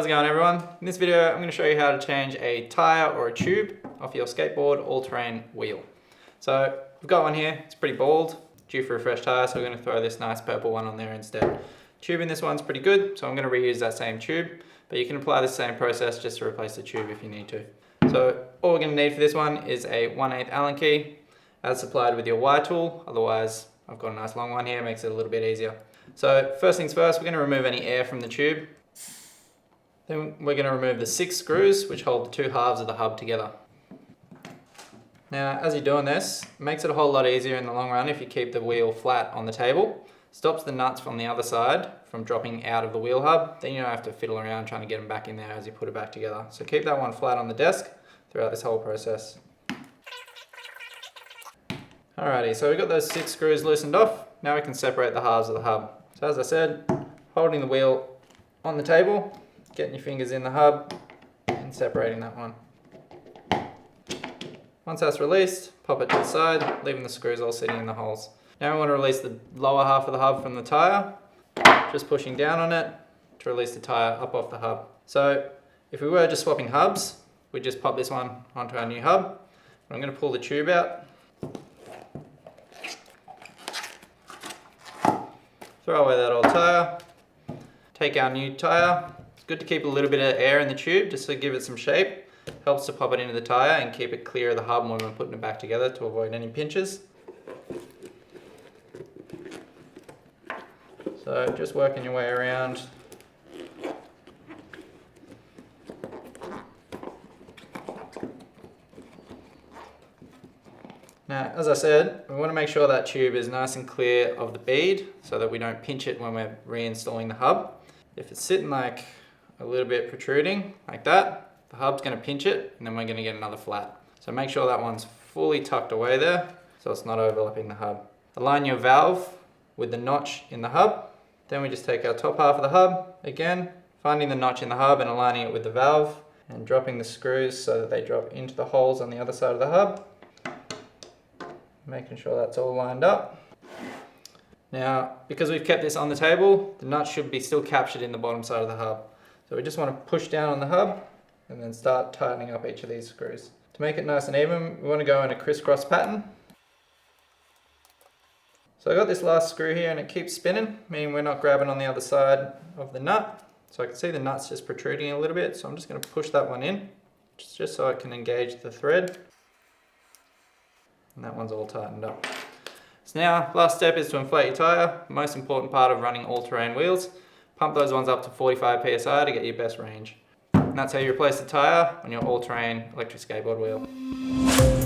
How's it going, everyone? In this video I'm going to show you how to change a tyre or a tube off your skateboard all-terrain wheel. So we've got one here, it's pretty bald, due for a fresh tyre, so we're going to throw this nice purple one on there instead. Tube in this one's pretty good, so I'm going to reuse that same tube, but you can apply the same process just to replace the tube if you need to. So all we're going to need for this one is a 1/8 Allen key as supplied with your Y tool, otherwise I've got a nice long one here, makes it a little bit easier. So first things first, we're going to remove any air from the tube. Then we're going to remove the 6 screws which hold the 2 halves of the hub together. Now as you're doing this, it makes it a whole lot easier in the long run if you keep the wheel flat on the table. Stops the nuts from the other side from dropping out of the wheel hub, then you don't have to fiddle around trying to get them back in there as you put it back together. So keep that one flat on the desk throughout this whole process. Alrighty, so we've got those 6 screws loosened off. Now we can separate the halves of the hub. So as I said, holding the wheel on the table, getting your fingers in the hub and separating that one. Once that's released, pop it to the side, leaving the screws all sitting in the holes. Now we want to release the lower half of the hub from the tyre, just pushing down on it to release the tyre up off the hub. So if we were just swapping hubs, we'd just pop this one onto our new hub. I'm going to pull the tube out, throw away that old tyre, take our new tyre. It's good to keep a little bit of air in the tube just to give it some shape. Helps to pop it into the tyre and keep it clear of the hub when we're putting it back together to avoid any pinches. So just working your way around. Now, as I said, we want to make sure that tube is nice and clear of the bead so that we don't pinch it when we're reinstalling the hub. If it's sitting like a little bit protruding like that, the hub's going to pinch it and then we're going to get another flat. So make sure that one's fully tucked away there so it's not overlapping the hub. Align your valve with the notch in the hub. Then we just take our top half of the hub, again, finding the notch in the hub and aligning it with the valve and dropping the screws so that they drop into the holes on the other side of the hub. Making sure that's all lined up. Now, because we've kept this on the table, the nut should be still captured in the bottom side of the hub. So we just want to push down on the hub and then start tightening up each of these screws. To make it nice and even, we want to go in a crisscross pattern. So I got this last screw here and it keeps spinning, meaning we're not grabbing on the other side of the nut. So I can see the nut's just protruding a little bit, so I'm just going to push that one in, just so I can engage the thread. And that one's all tightened up. So now, last step is to inflate your tyre, the most important part of running all-terrain wheels. Pump those ones up to 45 psi to get your best range. And that's how you replace the tyre on your all-terrain electric skateboard wheel.